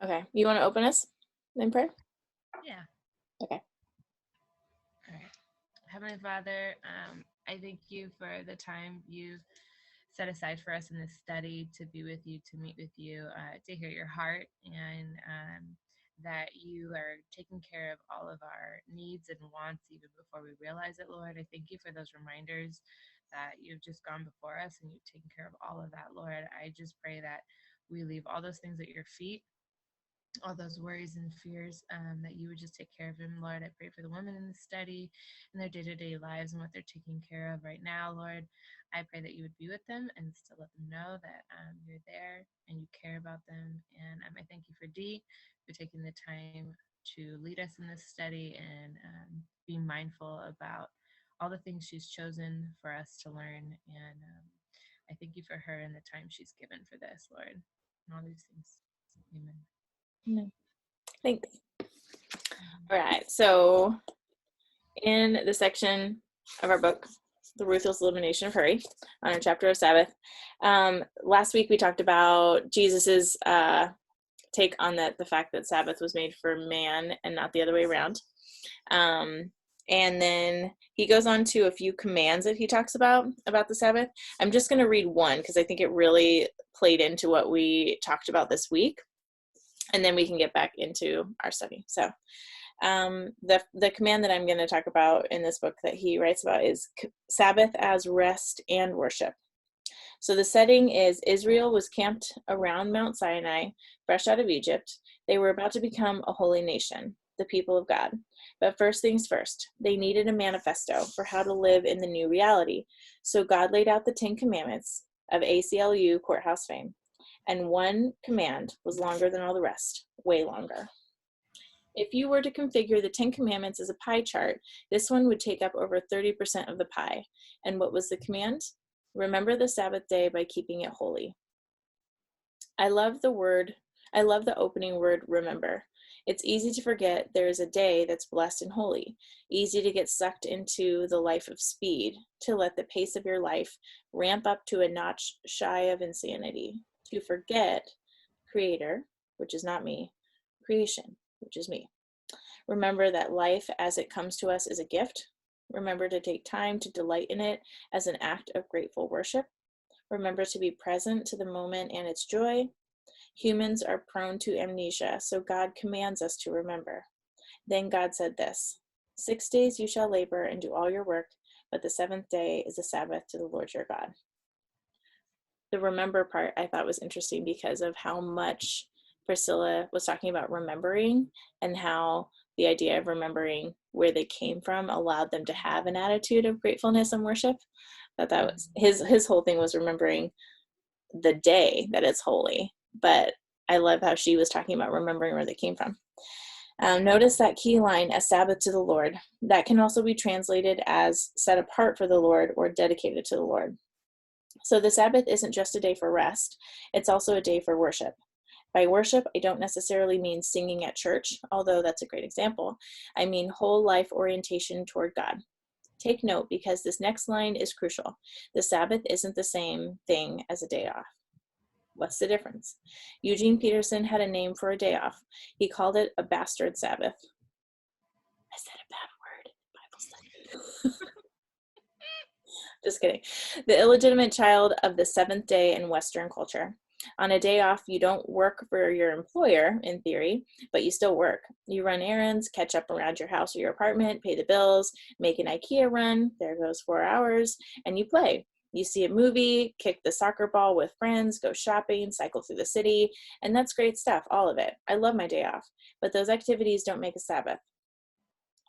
Okay. You want to open us in prayer? Yeah. Okay. All right. Heavenly Father, I thank you for the time you've set aside for us in this study to be with you, to meet with you, to hear your heart, and that you are taking care of all of our needs and wants even before we realize it, Lord. I thank you for those reminders that you've just gone before us and you've taken care of all of that, Lord. I just pray that we leave all those things at your feet, all those worries and fears, that you would just take care of him, Lord. I pray for the women in the study and their day-to-day lives and what they're taking care of right now, Lord. I pray that you would be with them and still let them know that you're there and you care about them. And I thank you for Dee for taking the time to lead us in this study and being mindful about all the things she's chosen for us to learn. And I thank you for her and the time she's given for this, Lord, and all these things. Amen. Amen. Thanks. All right. So in the section of our book, The Ruthless Elimination of Hurry, on a chapter of Sabbath, last week we talked about Jesus's take on the fact that Sabbath was made for man and not the other way around. And then he goes on to a few commands that he talks about the Sabbath. I'm just going to read one because I think it really played into what we talked about this week. And then we can get back into our study. So the command that I'm going to talk about in this book that he writes about is Sabbath as rest and worship. So the setting is Israel was camped around Mount Sinai, fresh out of Egypt. They were about to become a holy nation, the people of God. But first things first, they needed a manifesto for how to live in the new reality. So God laid out the 10 Commandments of ACLU courthouse fame. And one command was longer than all the rest, way longer. If you were to configure the 10 Commandments as a pie chart, this one would take up over 30% of the pie. And what was the command? Remember the Sabbath day by keeping it holy. I love the opening word, remember. It's easy to forget there is a day that's blessed and holy, easy to get sucked into the life of speed, to let the pace of your life ramp up to a notch shy of insanity, to forget Creator, which is not me, creation, which is me. Remember that life as it comes to us is a gift. Remember to take time to delight in it as an act of grateful worship. Remember to be present to the moment and its joy. Humans are prone to amnesia, so God commands us to remember. Then God said this, 6 days you shall labor and do all your work, but the seventh day is a Sabbath to the Lord your God. The remember part I thought was interesting because of how much Priscilla was talking about remembering and how the idea of remembering where they came from allowed them to have an attitude of gratefulness and worship. That was his whole thing was remembering the day that it's holy. But I love how she was talking about remembering where they came from. Notice that key line, a Sabbath to the Lord. That can also be translated as set apart for the Lord or dedicated to the Lord. So the Sabbath isn't just a day for rest, it's also a day for worship. By worship, I don't necessarily mean singing at church, although that's a great example. I mean whole life orientation toward God. Take note because this next line is crucial. The Sabbath isn't the same thing as a day off. What's the difference? Eugene Peterson had a name for a day off. He called it a bastard Sabbath. I said a bad word in Bible study. Just kidding. The illegitimate child of the seventh day in Western culture. On a day off, you don't work for your employer, in theory, but you still work. You run errands, catch up around your house or your apartment, pay the bills, make an IKEA run, there goes 4 hours, and you play. You see a movie, kick the soccer ball with friends, go shopping, cycle through the city, and that's great stuff, all of it. I love my day off, but those activities don't make a Sabbath.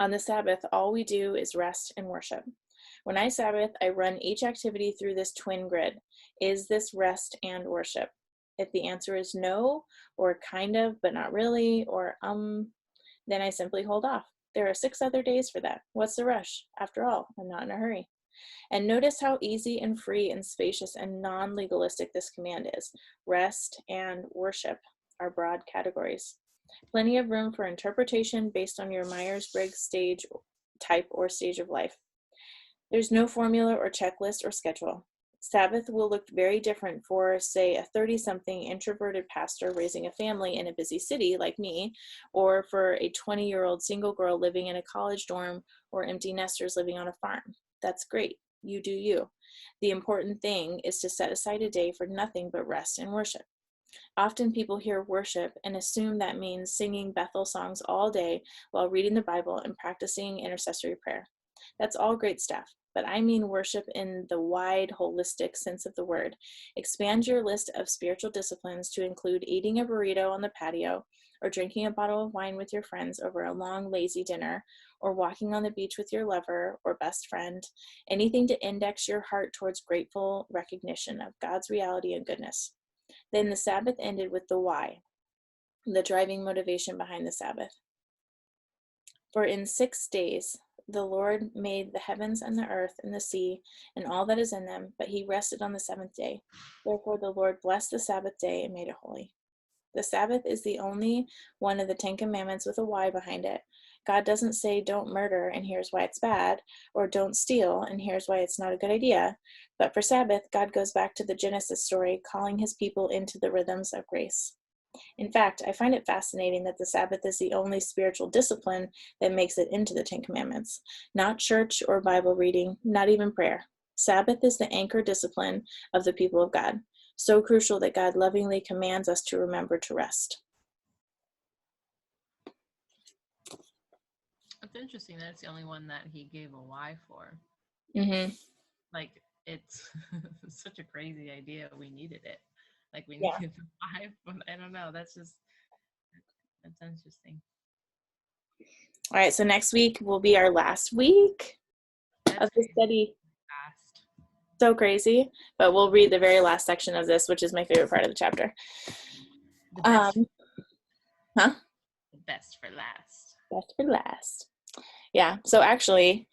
On the Sabbath, all we do is rest and worship. When I Sabbath, I run each activity through this twin grid. Is this rest and worship? If the answer is no, or kind of, but not really, or then I simply hold off. There are 6 other days for that. What's the rush? After all, I'm not in a hurry. And notice how easy and free and spacious and non-legalistic this command is. Rest and worship are broad categories. Plenty of room for interpretation based on your Myers-Briggs stage type or stage of life. There's no formula or checklist or schedule. Sabbath will look very different for, say, a 30-something introverted pastor raising a family in a busy city like me, or for a 20-year-old single girl living in a college dorm, or empty nesters living on a farm. That's great. You do you. The important thing is to set aside a day for nothing but rest and worship. Often people hear worship and assume that means singing Bethel songs all day while reading the Bible and practicing intercessory prayer. That's all great stuff, but I mean worship in the wide, holistic sense of the word. Expand your list of spiritual disciplines to include eating a burrito on the patio, or drinking a bottle of wine with your friends over a long, lazy dinner, or walking on the beach with your lover or best friend. Anything to index your heart towards grateful recognition of God's reality and goodness. Then the Sabbath ended with the why, the driving motivation behind the Sabbath. For in 6 days the Lord made the heavens and the earth and the sea and all that is in them, but he rested on the seventh day. Therefore the Lord blessed the Sabbath day and made it holy. The Sabbath is the only one of the 10 Commandments with a why behind it. God doesn't say don't murder and here's why it's bad, or don't steal and here's why it's not a good idea. But for Sabbath, God goes back to the Genesis story, calling his people into the rhythms of grace. In fact, I find it fascinating that the Sabbath is the only spiritual discipline that makes it into the 10 Commandments. Not church or Bible reading, not even prayer. Sabbath is the anchor discipline of the people of God, so crucial that God lovingly commands us to remember to rest. It's interesting that it's the only one that he gave a why for. Mm-hmm. Like, it's such a crazy idea. We needed it. Like, we Yeah. needed the why, but I don't know. That's interesting. All right, so next week will be our last week That's of the crazy. study. Fast. So crazy, but we'll read the very last section of this, which is my favorite part of the chapter. The best. Huh? The best for last. Best for last. Yeah, so actually,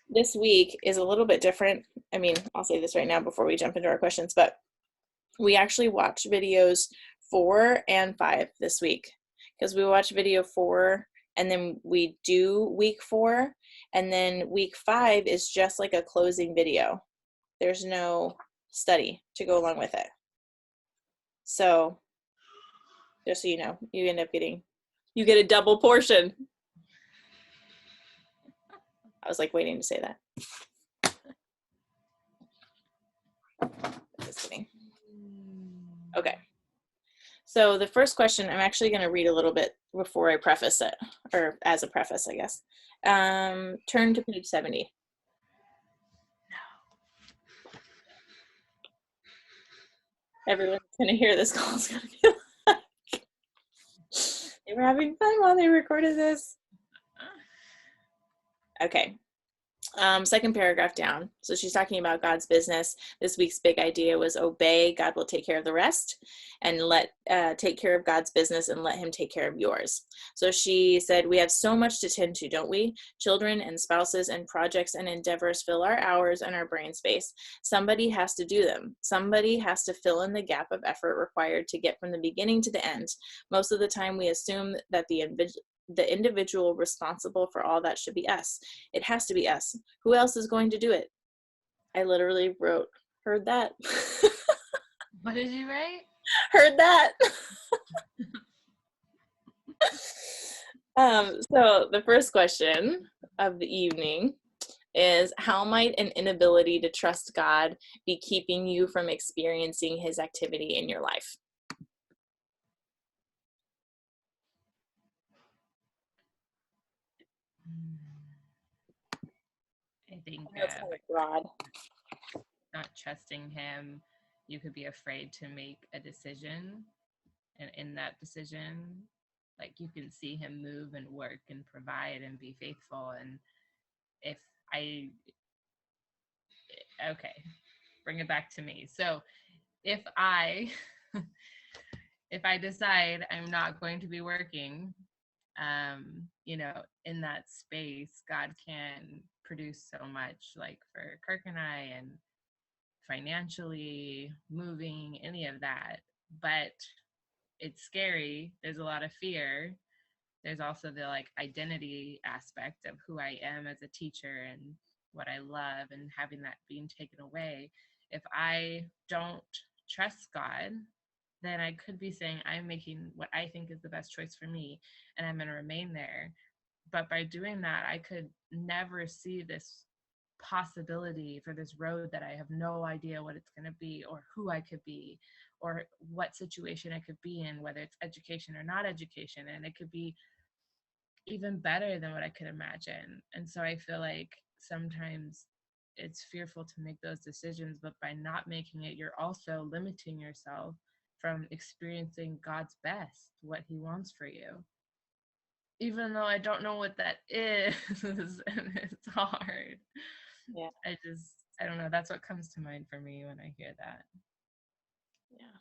this week is a little bit different. I mean, I'll say this right now before we jump into our questions, but we actually watch videos 4 and 5 this week, because we watch video 4 and then we do week 4, and then week 5 is just like a closing video. There's no study to go along with it. So just so you know, you end up you get a double portion. I was like waiting to say that. Just kidding. Okay. So the first question, I'm actually going to read a little bit before I preface it, or as a preface, I guess. Turn to page 70. Everyone's going to hear this call is going to be like, they were having fun while they recorded this. Okay. Second paragraph down. So she's talking about God's business. This week's big idea was obey. God will take care of the rest, and take care of God's business and let him take care of yours. So she said, we have so much to tend to, don't we? Children and spouses and projects and endeavors fill our hours and our brain space. Somebody has to do them. Somebody has to fill in the gap of effort required to get from the beginning to the end. Most of the time we assume that the individual responsible for all that should be us. It has to be us. Who else is going to do it? I literally wrote, heard that. What did you write? Heard that. So the first question of the evening is, how might an inability to trust God be keeping you from experiencing his activity in your life? I think I know it's kind of broad. not trusting him, you could be afraid to make a decision, and in that decision, like, you can see him move and work and provide and be faithful. And if I okay, bring it back to me. So if I if I decide I'm not going to be working, in that space, God can produce so much, like for Kirk and I, and financially, moving, any of that. But it's scary. There's a lot of fear. There's also the like identity aspect of who I am as a teacher and what I love, and having that being taken away. if I don't trust God, then I could be saying I'm making what I think is the best choice for me, and I'm going to remain there. But by doing that, I could never see this possibility for this road that I have no idea what it's going to be, or who I could be, or what situation I could be in, whether it's education or not education. And it could be even better than what I could imagine. And so I feel like sometimes it's fearful to make those decisions, but by not making it, you're also limiting yourself from experiencing God's best, what he wants for you. Even though I don't know what that is, and it's hard. Yeah. I don't know. That's what comes to mind for me when I hear that. Yeah.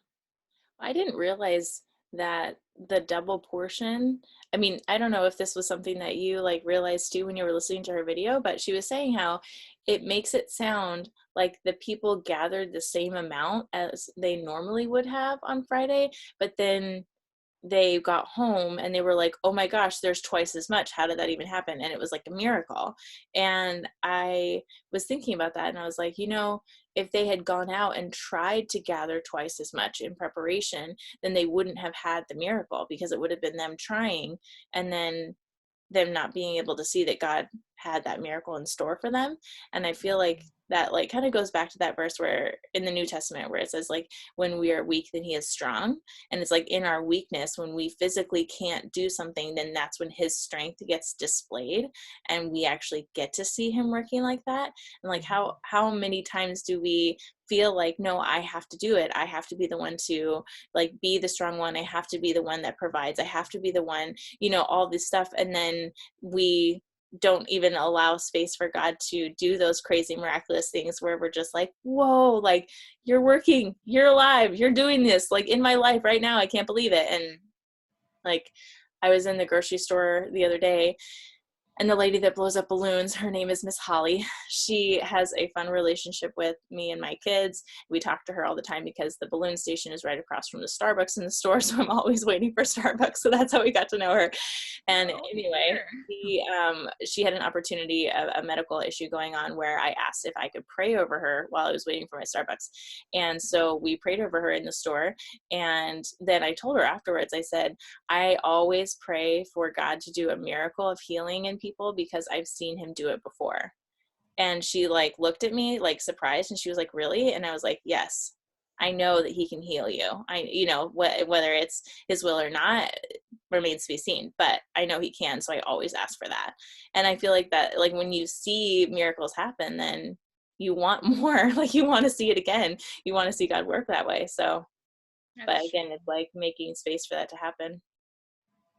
I didn't realize that the double portion, I mean, I don't know if this was something that you like realized too when you were listening to her video, but she was saying how it makes it sound like the people gathered the same amount as they normally would have on Friday, but then they got home and they were like, oh my gosh, there's twice as much. How did that even happen? And it was like a miracle. And I was thinking about that and I was like, if they had gone out and tried to gather twice as much in preparation, then they wouldn't have had the miracle, because it would have been them trying and then them not being able to see that God had that miracle in store for them. And I feel like that like kind of goes back to that verse where in the New Testament where it says like, when we are weak, then he is strong. And it's like in our weakness, when we physically can't do something, then that's when his strength gets displayed and we actually get to see him working like that. And like how many times do we feel like, no, I have to do it. I have to be the one to like be the strong one. I have to be the one that provides. I have to be the one, all this stuff. And then we don't even allow space for God to do those crazy miraculous things where we're just like, whoa, like you're working, you're alive, you're doing this like in my life right now. I can't believe it. And like I was in the grocery store the other day, and the lady that blows up balloons, her name is Miss Holly. She has a fun relationship with me and my kids. We talk to her all the time because the balloon station is right across from the Starbucks in the store. So I'm always waiting for Starbucks. So that's how we got to know her. And anyway, she had an opportunity, a medical issue going on where I asked if I could pray over her while I was waiting for my Starbucks. And so we prayed over her in the store. And then I told her afterwards, I said, I always pray for God to do a miracle of healing in people because I've seen him do it before. And she like looked at me like surprised and she was like, really? And I was like, yes, I know that he can heal you. Whether it's his will or not remains to be seen, but I know he can. So I always ask for that. And I feel like that, like when you see miracles happen, then you want more, like you want to see it again. You want to see God work that way. So, but again, it's like making space for that to happen.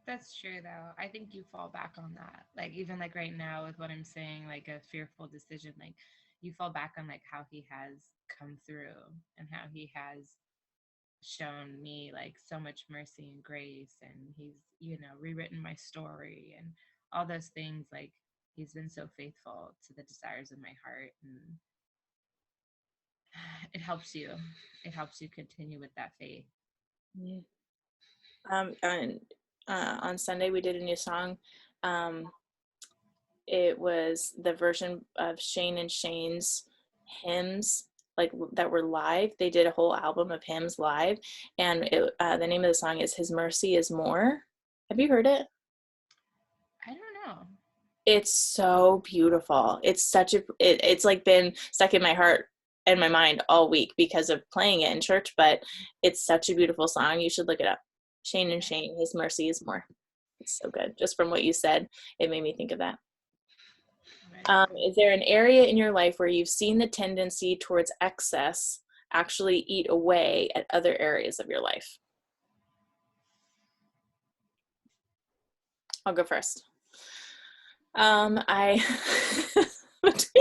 That's true, though. I think you fall back on that. Like, even like right now with what I'm saying, like a fearful decision, like you fall back on like how he has come through and how he has shown me like so much mercy and grace. And he's, rewritten my story and all those things. Like, he's been so faithful to the desires of my heart. And it helps you. It helps you continue with that faith. Yeah. On Sunday we did a new song. It was the version of Shane and Shane's hymns, like that were live. They did a whole album of hymns live, and the name of the song is "His Mercy Is More." Have you heard it? I don't know. It's so beautiful. It's such it's like been stuck in my heart and my mind all week because of playing it in church, but it's such a beautiful song. You should look it up. Shane and Shane, His Mercy Is More. It's so good. Just from what you said, it made me think of that. Is there an area in your life where you've seen the tendency towards excess actually eat away at other areas of your life? I'll go first. I I'll let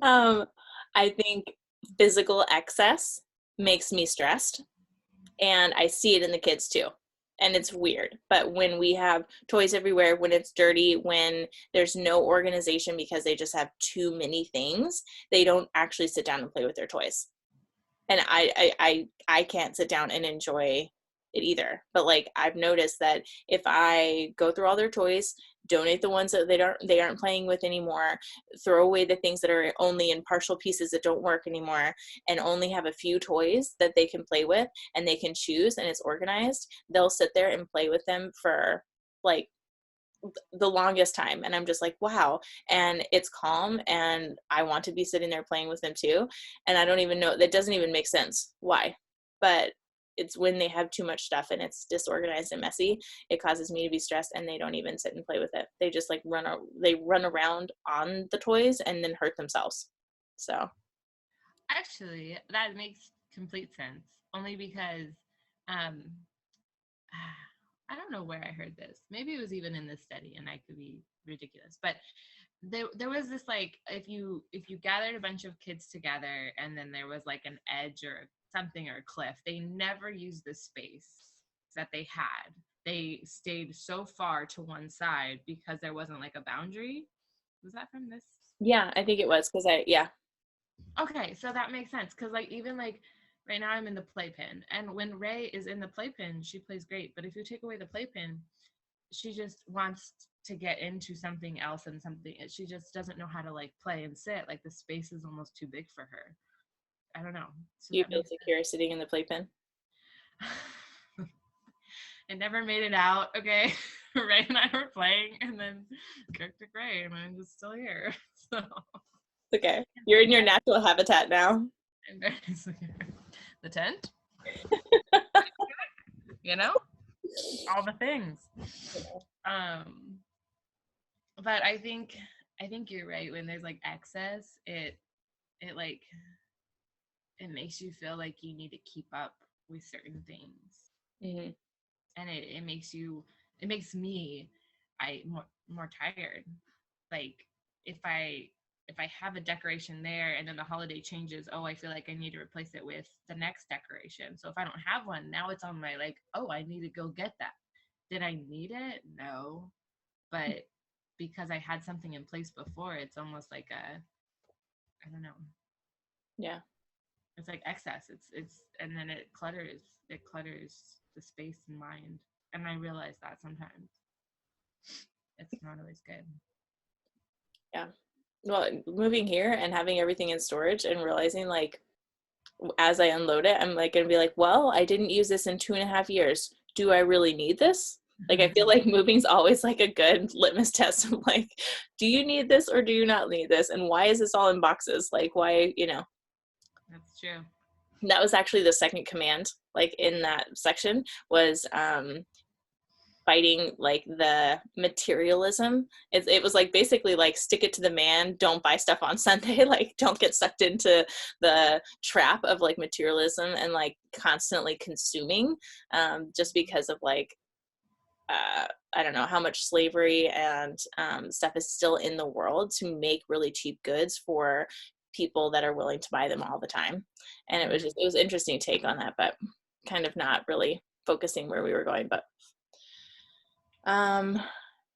you. I think physical excess makes me stressed, and I see it in the kids too. And it's weird, but when we have toys everywhere, when it's dirty, when there's no organization because they just have too many things, they don't actually sit down and play with their toys. And I can't sit down and enjoy it either. But like I've noticed that if I go through all their toys, donate the ones that they aren't playing with anymore, throw away the things that are only in partial pieces that don't work anymore, and only have a few toys that they can play with and they can choose and it's organized, they'll sit there and play with them for like the longest time. And I'm just like, wow. And it's calm and I want to be sitting there playing with them too. And I don't even know, that doesn't even make sense why, but it's when they have too much stuff and it's disorganized and messy, it causes me to be stressed, and they don't even sit and play with it. They just like they run around on the toys and then hurt themselves. So Actually, that makes complete sense. Only because um, I don't know where I heard this. Maybe it was even in this study, and I could be ridiculous. But there was this, like, if you gathered a bunch of kids together and then there was like an edge or something or a cliff, they never used the space that they had. They stayed so far to one side because there wasn't like a boundary. Was that from this? yeah, I think it was because Okay, so that makes sense, because like even like right now I'm in the playpen, and when Ray is in the playpen, she plays great. But if you take away the playpen, she just wants to get into something else, and something she just doesn't know how to like play and sit. Like the space is almost too big for her. I don't know. So you that feel makes secure sitting in the playpen. sense. It never made it out. Okay, Ray and I were playing, and then Kirk took Ray, and I'm just still here. So Okay, you're in your natural habitat now. I'm very secure. The tent, you know, all the things. Um, but I think you're right. When there's like excess, it like it makes you feel like you need to keep up with certain things, Mm-hmm. and it makes me I more tired. Like if I have a decoration there and then the holiday changes, oh, I feel like I need to replace it with the next decoration. So if I don't have one, now it's on my, like, oh, I need to go get that. Did I need it? No. But because I had something in place before, it's almost like I don't know. Yeah. It's like excess. It's and then it clutters the space in mind. And I realize that sometimes it's not always good. Yeah. Well, moving here and having everything in storage and realizing like as I unload it, I'm like gonna be like, well, I didn't use this in 2.5 years. Do I really need this? Like I feel like moving's always like a good litmus test of like, do you need this or do you not need this? And why is this all in boxes? Like why, That's true. that was actually the second command, like in that section was fighting like the materialism. It was like basically like stick it to the man, don't buy stuff on Sunday, like don't get sucked into the trap of like materialism and like constantly consuming, just because of like I don't know how much slavery and stuff is still in the world to make really cheap goods for people that are willing to buy them all the time. And it was interesting take on that, but kind of not really focusing where we were going. But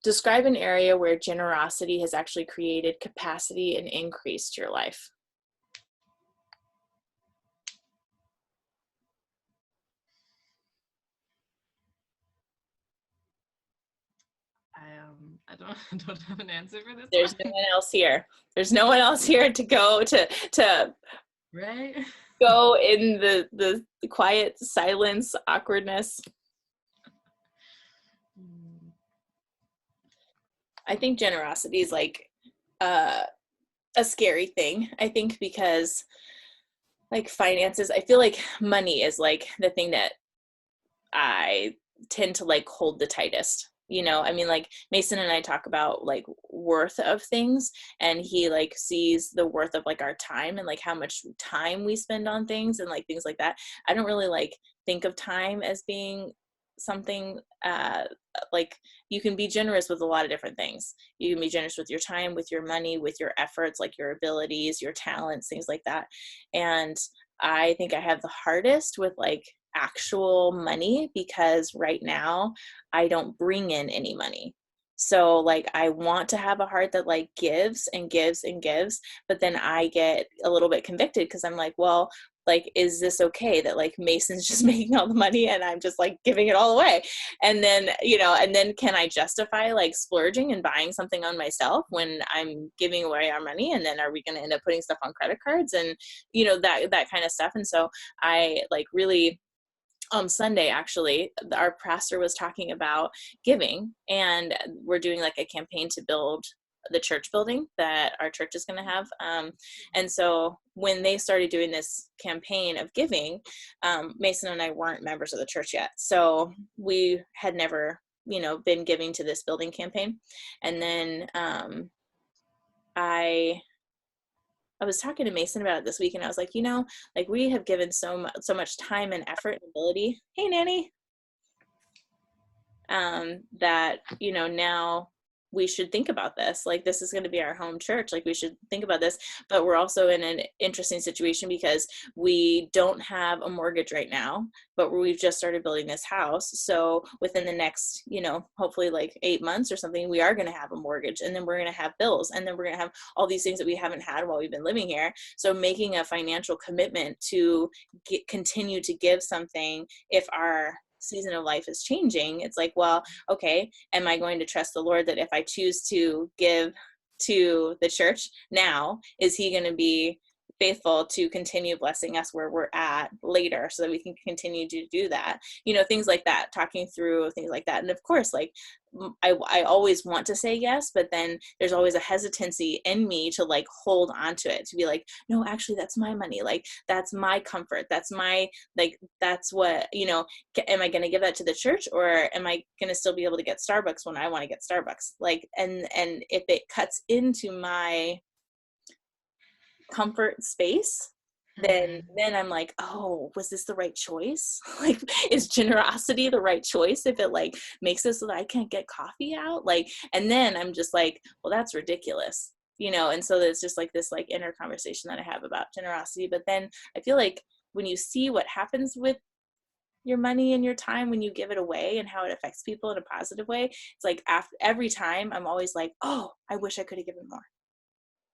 describe an area where generosity has actually created capacity and increased your life. I don't I don't have an answer for this There's no one. one else here. There's no one else here to go to Right? go in the quiet silence, awkwardness. I think generosity is like a scary thing. I think because like finances, I feel like money is like the thing that I tend to like hold the tightest. I mean, like Mason and I talk about like worth of things, and he like sees the worth of like our time and like how much time we spend on things and like things like that. I don't really like think of time as being something like you can be generous with a lot of different things. You can be generous with your time, with your money, with your efforts, like your abilities, your talents, things like that. And I think I have the hardest with like actual money because right now I don't bring in any money. So like I want to have a heart that like gives and gives and gives, but then I get a little bit convicted because I'm like, well, like, is this okay that like Mason's just making all the money and I'm just like giving it all away? And then, and then can I justify like splurging and buying something on myself when I'm giving away our money? And then are we going to end up putting stuff on credit cards and, that kind of stuff? And so I like really, Sunday, actually, our pastor was talking about giving, and we're doing like a campaign to build the church building that our church is going to have. And so when they started doing this campaign of giving, Mason and I weren't members of the church yet. So we had never, been giving to this building campaign. And then I was talking to Mason about it this week, and I was like, like we have given so much time and effort and ability. Hey, Nanny. That, now we should think about this. Like, this is going to be our home church. Like, we should think about this. But we're also in an interesting situation because we don't have a mortgage right now, but we've just started building this house. So within the next, hopefully like 8 months or something, we are going to have a mortgage, and then we're going to have bills, and then we're going to have all these things that we haven't had while we've been living here. So making a financial commitment to continue to give something if our season of life is changing, it's like, well, okay, am I going to trust the Lord that if I choose to give to the church now, is he going to be faithful to continue blessing us where we're at later so that we can continue to do that, things like that, talking through things like that. And of course, like I always want to say yes, but then there's always a hesitancy in me to like hold on to it, to be like, no, actually that's my money, like that's my comfort, that's my, like that's what, am I going to give that to the church, or am I going to still be able to get Starbucks when I want to get Starbucks? Like, and if it cuts into my comfort space, then I'm like, oh, was this the right choice? Like, is generosity the right choice if it like makes it so that I can't get coffee out? Like, and then I'm just like, well, that's ridiculous, and so there's just like this like inner conversation that I have about generosity. But then I feel like when you see what happens with your money and your time when you give it away and how it affects people in a positive way, it's like every time I'm always like, oh, I wish I could have given more.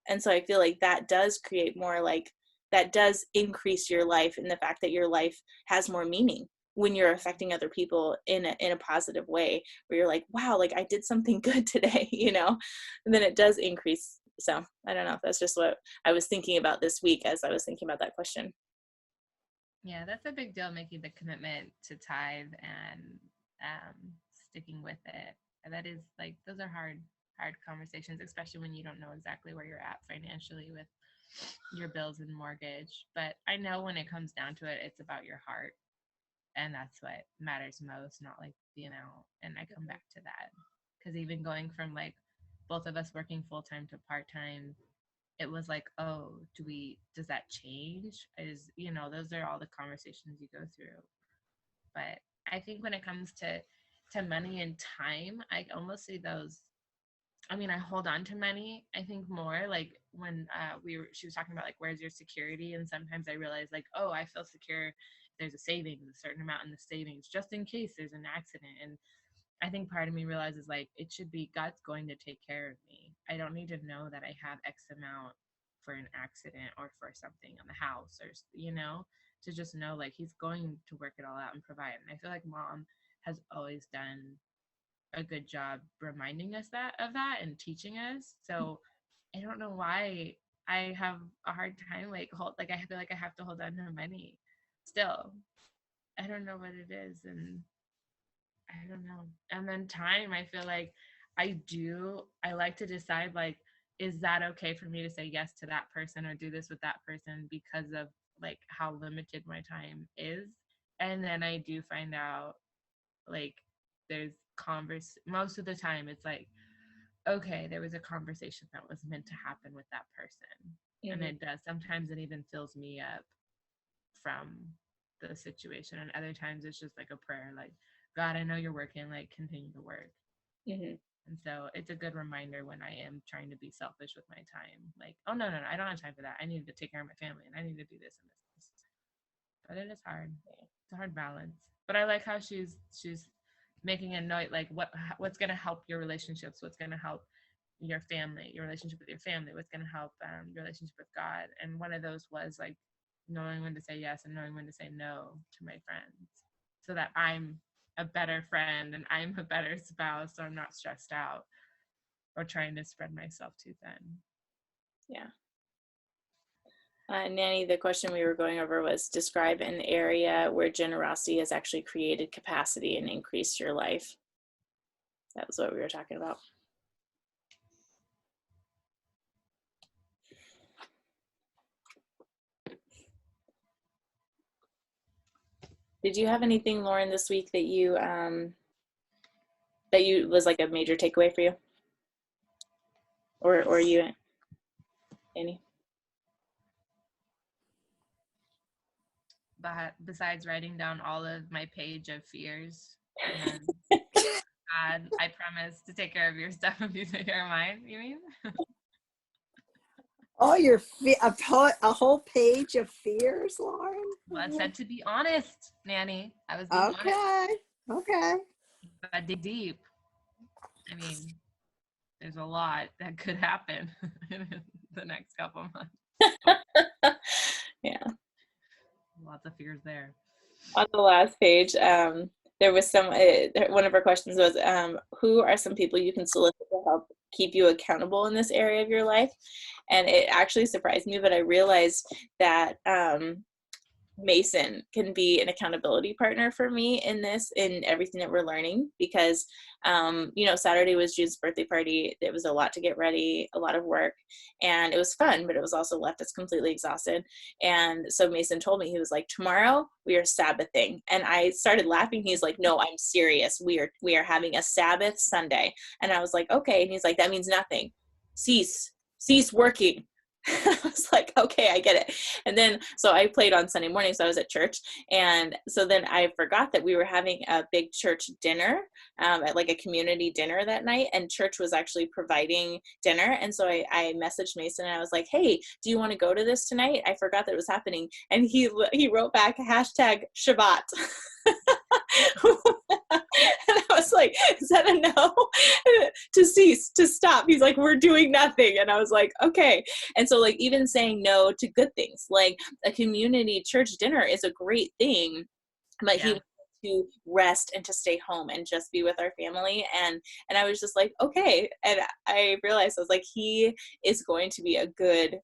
And so I feel like that does create more, like that does increase your life, and the fact that your life has more meaning when you're affecting other people in a positive way, where you're like, wow, like I did something good today, and then it does increase. So I don't know, that's just what I was thinking about this week as I was thinking about that question. Yeah, that's a big deal, making the commitment to tithe and sticking with it. And that is like, those are hard conversations, especially when you don't know exactly where you're at financially with your bills and mortgage. But I know when it comes down to it, it's about your heart. And that's what matters most, not like the amount. And I come back to that. Because even going from like both of us working full time to part time, it was like, oh, does that change? Those are all the conversations you go through. But I think when it comes to money and time, I almost see those. I mean, I hold on to money. I think more like when she was talking about like, where's your security? And sometimes I realize like, oh, I feel secure. There's a savings, a certain amount in the savings, just in case there's an accident. And I think part of me realizes like, it should be God's going to take care of me. I don't need to know that I have X amount for an accident or for something on the house, or to just know like he's going to work it all out and provide. And I feel like mom has always done a good job reminding us of that and teaching us. So I don't know why I have a hard time I feel like I have to hold on to money still. I don't know what it is, and I don't know. And then time, I feel like I like to decide like, is that okay for me to say yes to that person or do this with that person because of like how limited my time is. And then I do find out like there's most of the time it's like, okay, there was a conversation that was meant to happen with that person. Mm-hmm. And it does. Sometimes it even fills me up from the situation. And other times it's just like a prayer, like, God, I know you're working, like continue to work. Mm-hmm. And so it's a good reminder when I am trying to be selfish with my time. Like, oh, no, I don't have time for that. I need to take care of my family and I need to do this and this. But it is hard. It's a hard balance. But I like how she's making a note, like what's going to help your relationships, what's going to help your family, your relationship with your family, what's going to help your relationship with God. And one of those was like knowing when to say yes and knowing when to say no to my friends, so that I'm a better friend and I'm a better spouse, so I'm not stressed out or trying to spread myself too thin. Yeah. Nanny, the question we were going over was, describe an area where generosity has actually created capacity and increased your life. That was what we were talking about. Did you have anything, Lauren, this week that you was like a major takeaway for you? Or you, Annie? But besides writing down all of my page of fears, and God, I promise to take care of your stuff if you take care of mine, you mean? Oh, a whole page of fears, Lauren? Well, it said to be honest, Nanny. I was being honest. Okay. But dig deep. I mean, there's a lot that could happen in the next couple months. Yeah. Lots of fears there. On the last page, there was one of our questions was, who are some people you can solicit to help keep you accountable in this area of your life? And it actually surprised me, but I realized that Mason can be an accountability partner for me in everything that we're learning, because Saturday was Jude's birthday party. It was a lot to get ready, a lot of work, and it was fun, but it was also left us completely exhausted. And so Mason told me, he was like, tomorrow we are Sabbathing. And I started laughing. He's like, no, I'm serious. We are having a Sabbath Sunday. And I was like, okay. And he's like, that means nothing. Cease working. I was like, okay, I get it. And then, so I played on Sunday morning, so I was at church. And so then I forgot that we were having a big church dinner, at like a community dinner that night. And church was actually providing dinner. And so I messaged Mason and I was like, hey, do you want to go to this tonight? I forgot that it was happening. And he wrote back #Shabbat. And I was like, is that a no? To cease, to stop. He's like, we're doing nothing. And I was like, okay. And so like even saying no to good things, like a community church dinner is a great thing, but he wanted to rest and to stay home and just be with our family. And I was just like, okay. And I realized, I was like, he is going to be a good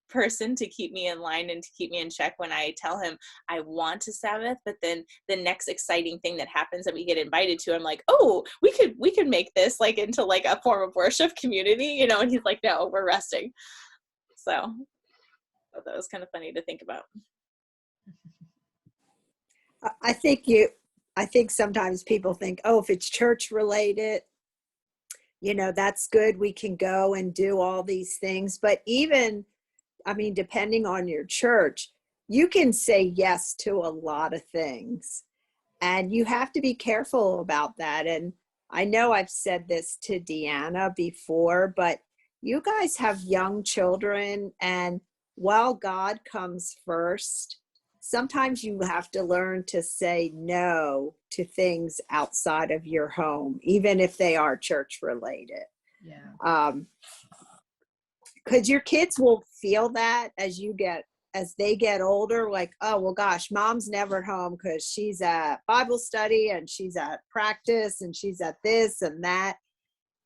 person to keep me in line and to keep me in check when I tell him I want to Sabbath. But then the next exciting thing that happens that we get invited to, I'm like, oh, we could make this like into like a form of worship community, and he's like, no, we're resting. So that was kind of funny to think about. I think sometimes people think, oh, if it's church related, that's good. We can go and do all these things. But even, depending on your church, you can say yes to a lot of things, and you have to be careful about that. And I know I've said this to Deanna before, but you guys have young children, and while God comes first, sometimes you have to learn to say no to things outside of your home, even if they are church related. Yeah. Because your kids will feel that as they get older, like, oh, well, gosh, mom's never home because she's at Bible study and she's at practice and she's at this and that.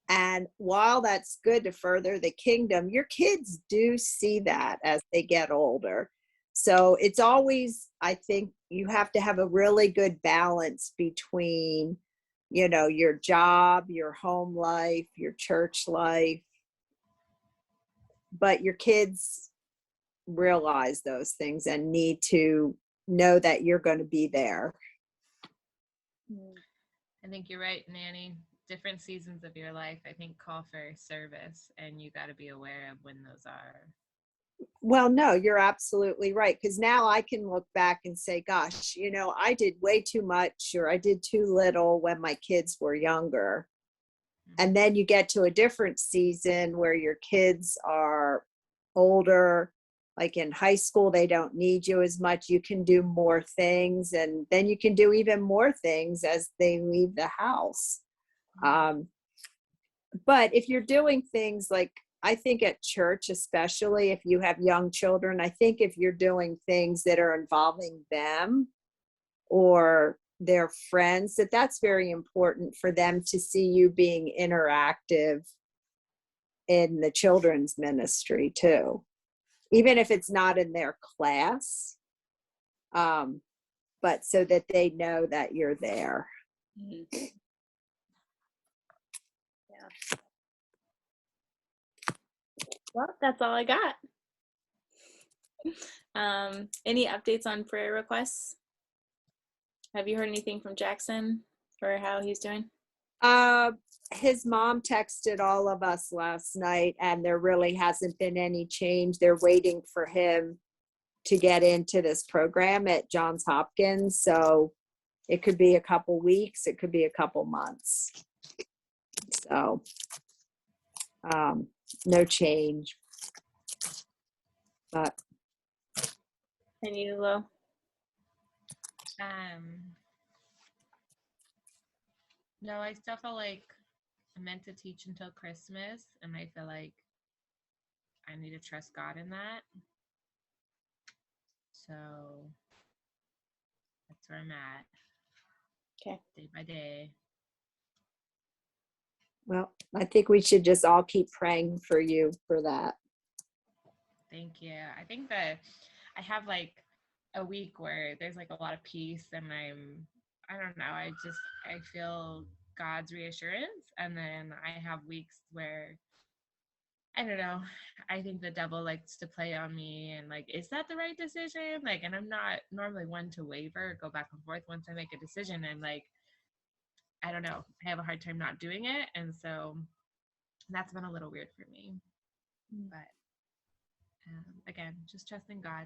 And while that's good to further the kingdom, your kids do see that as they get older. So it's always, I think you have to have a really good balance between, your job, your home life, your church life. But your kids realize those things and need to know that you're going to be there. I think you're right, Nanny. Different seasons of your life, I think, call for service, and you got to be aware of when those are. Well, no, you're absolutely right. Because now I can look back and say, gosh, I did way too much, or I did too little when my kids were younger. And then you get to a different season where your kids are older, like in high school, they don't need you as much. You can do more things, and then you can do even more things as they leave the house. But if you're doing things like, I think at church, especially if you have young children, I think if you're doing things that are involving them or their friends, that's very important for them to see you being interactive in the children's ministry too, even if it's not in their class, but so that they know that you're there. Mhm. Yeah. Well, that's all I got. Any updates on prayer requests? Have you heard anything from Jackson or how he's doing? His mom texted all of us last night, and there really hasn't been any change. They're waiting for him to get into this program at Johns Hopkins. So it could be a couple weeks, it could be a couple months. So no change. But And you, Lo? No, I still feel like I'm meant to teach until Christmas, and I feel like I need to trust God in that. So that's where I'm at. Okay. Day by day. well, I think we should just all keep praying for you for that. Thank you. I think that I have like a week where there's like a lot of peace, and I don't know, I feel God's reassurance. And then I have weeks where, I don't know, I think the devil likes to play on me and like, is that the right decision? Like, and I'm not normally one to waver, go back and forth. Once I make a decision, I'm like, I don't know, I have a hard time not doing it. And so that's been a little weird for me. But again, just trusting God.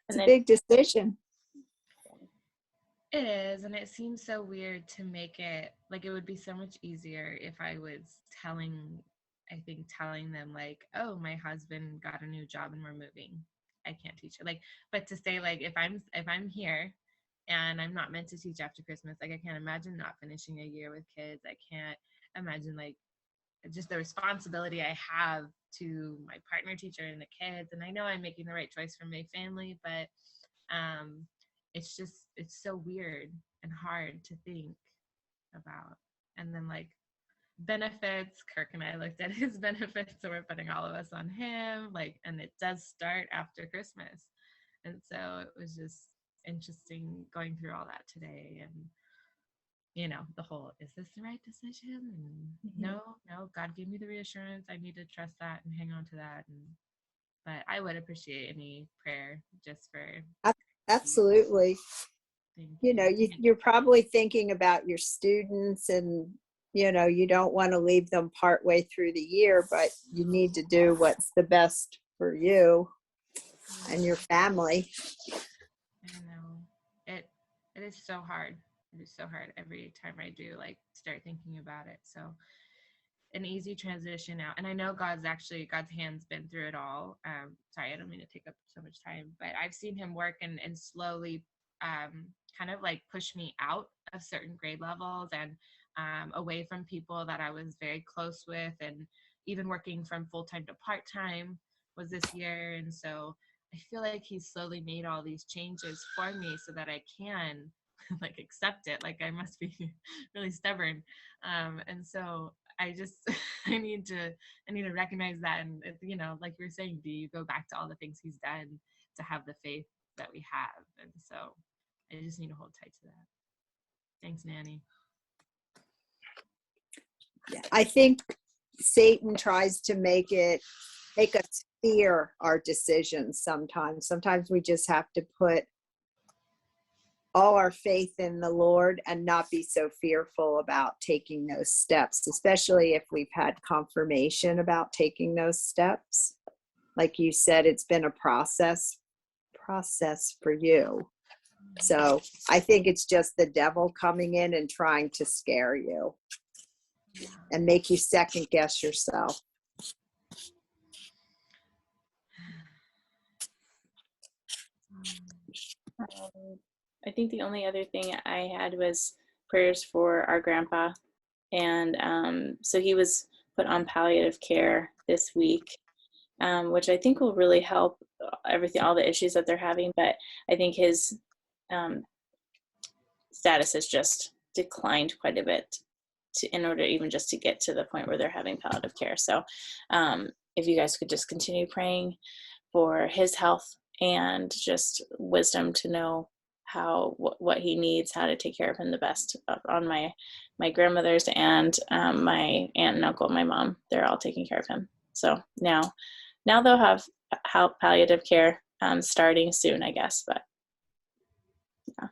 It's a big decision. It is, and it seems so weird to make it like, it would be so much easier if I was telling them like, oh, my husband got a new job and we're moving. I can't teach it. Like, but to say like, if I'm here and I'm not meant to teach after Christmas, like I can't imagine not finishing a year with kids. I can't imagine like just the responsibility I have to my partner teacher and the kids. And I know I'm making the right choice for my family, but it's so weird and hard to think about. And then like benefits, Kirk and I looked at his benefits, so we're putting all of us on him, like, and it does start after Christmas. And so it was just interesting going through all that today. And you know, the whole, is this the right decision? And no, God gave me the reassurance. I need to trust that and hang on to that. And but I would appreciate any prayer just for Absolutely. You know, you. you're probably thinking about your students, and you don't want to leave them partway through the year, but you need to do what's the best for you and your family. I know it is so hard. It is so hard every time I do like start thinking about it. So an easy transition out. And I know God's hand's been through it all. Sorry, I don't mean to take up so much time, but I've seen him work and slowly kind of like push me out of certain grade levels and away from people that I was very close with, and even working from full-time to part-time was this year. And so I feel like he's slowly made all these changes for me so that I can like accept it. Like I must be really stubborn. And so I just I need to recognize that. And like you were saying, do you go back to all the things he's done to have the faith that we have? And so I just need to hold tight to that. Thanks, Nanny. Yeah, I think Satan tries to make us fear our decisions sometimes. Sometimes we just have to put all our faith in the Lord and not be so fearful about taking those steps, especially if we've had confirmation about taking those steps. Like you said, it's been a process for you. So I think it's just the devil coming in and trying to scare you and make you second guess yourself. I think the only other thing I had was prayers for our grandpa. And so he was put on palliative care this week, which I think will really help all the issues that they're having. But I think his status has just declined quite a bit in order even just to get to the point where they're having palliative care. So if you guys could just continue praying for his health and just wisdom to know what he needs, how to take care of him the best. On my grandmother's and my aunt and uncle, my mom, they're all taking care of him. So now they'll have palliative care starting soon, I guess. But yeah.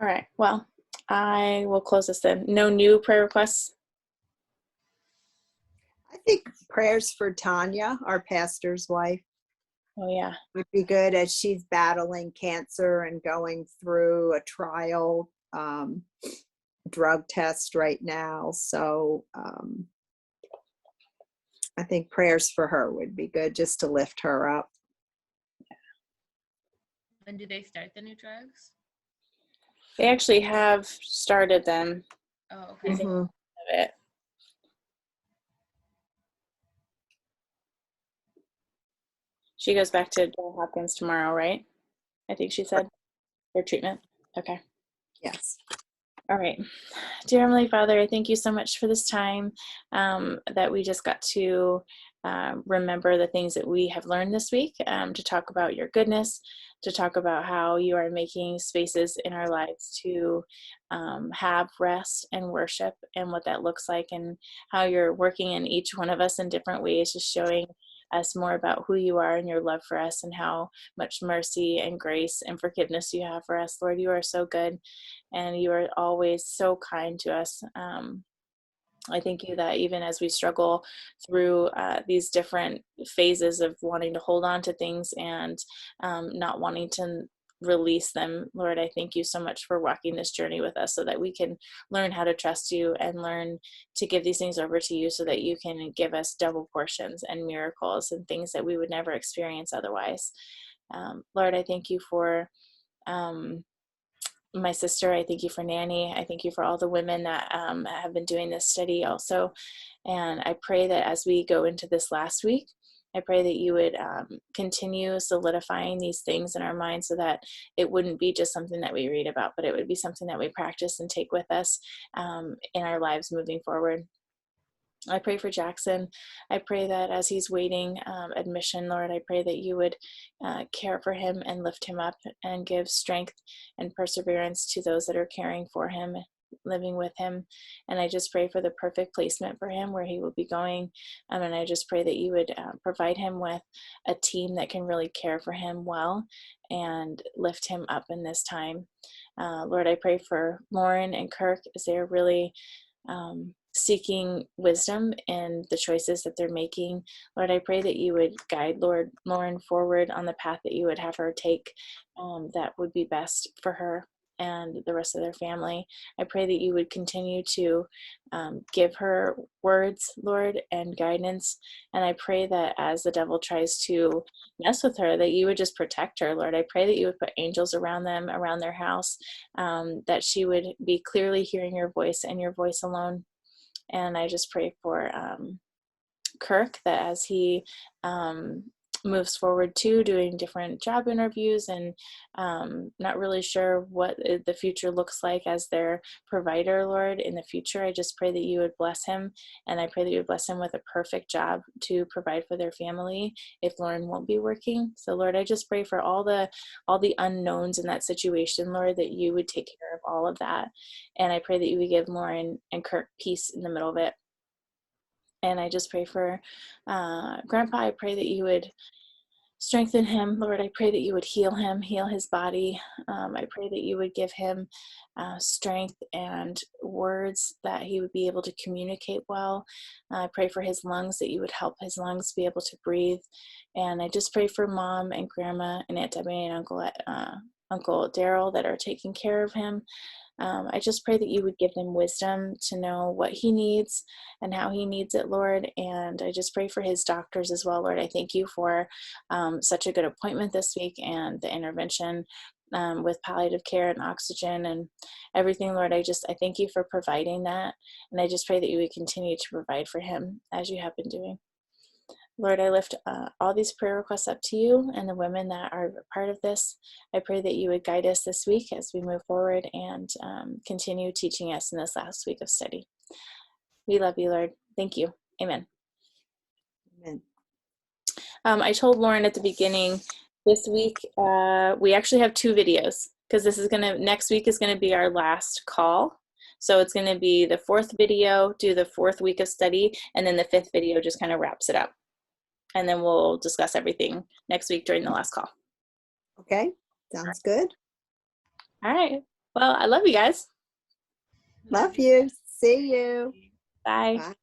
All right. Well, I will close this then. No new prayer requests? I think prayers for Tanya, our pastor's wife, Oh, yeah. would be good, as she's battling cancer and going through a trial drug test right now. So I think prayers for her would be good, just to lift her up. When do they start the new drugs? They actually have started them. Oh, okay. Mhm. Of it. She goes back to Johns Hopkins tomorrow, right? I think she said, for treatment. Okay. Yes. All right. Dear Heavenly Father, I thank you so much for this time that we just got to remember the things that we have learned this week, to talk about your goodness, to talk about how you are making spaces in our lives to have rest and worship, and what that looks like, and how you're working in each one of us in different ways, just showing us more about who you are and your love for us, and how much mercy and grace and forgiveness you have for us. Lord, you are so good, and you are always so kind to us. I thank you that even as we struggle through these different phases of wanting to hold on to things and not wanting to release them, Lord, I thank you so much for walking this journey with us, so that we can learn how to trust you and learn to give these things over to you, so that you can give us double portions and miracles and things that we would never experience otherwise. Lord, I thank you for my sister. I thank you for Nanny. I thank you for all the women that have been doing this study also. And I pray that as we go into this last week, I pray that you would continue solidifying these things in our minds, so that it wouldn't be just something that we read about, but it would be something that we practice and take with us in our lives moving forward. I pray for Jackson. I pray that as he's waiting admission, Lord, I pray that you would care for him and lift him up, and give strength and perseverance to those that are caring for him, living with him. And I just pray for the perfect placement for him where he will be going. And I just pray that you would provide him with a team that can really care for him well and lift him up in this time. Lord, I pray for Lauren and Kirk as they're really seeking wisdom in the choices that they're making. Lord, I pray that you would guide Lauren forward on the path that you would have her take, that would be best for her and the rest of their family. I pray that you would continue to give her words, Lord, and guidance. And I pray that as the devil tries to mess with her, that you would just protect her, Lord. I pray that you would put angels around them, around their house, that she would be clearly hearing your voice and your voice alone. And I just pray for Kirk, that as he moves forward to doing different job interviews, and not really sure what the future looks like as their provider, Lord, in the future, I just pray that you would bless him, and I pray that you would bless him with a perfect job to provide for their family if Lauren won't be working. So Lord, I just pray for all the unknowns in that situation, Lord, that you would take care of all of that. And I pray that you would give Lauren and Kirk peace in the middle of it. And I just pray for Grandpa. I pray that you would strengthen him, Lord. I pray that you would heal him, heal his body. I pray that you would give him strength and words that he would be able to communicate well. I pray for his lungs, that you would help his lungs be able to breathe. And I just pray for Mom and Grandma and Aunt Debbie and Uncle Daryl that are taking care of him. I just pray that you would give him wisdom to know what he needs and how he needs it, Lord. And I just pray for his doctors as well, Lord. I thank you for such a good appointment this week and the intervention with palliative care and oxygen and everything, Lord. I thank you for providing that. And I just pray that you would continue to provide for him as you have been doing. Lord, I lift all these prayer requests up to you and the women that are part of this. I pray that you would guide us this week as we move forward and continue teaching us in this last week of study. We love you, Lord. Thank you. Amen. Amen. I told Lauren at the beginning, this week we actually have 2 videos because next week is going to be our last call. So it's going to be the 4th video, do the 4th week of study, and then the 5th video just kind of wraps it up. And then we'll discuss everything next week during the last call. Okay, sounds good. All right. Well, I love you guys. Love you. See you. Bye. Bye.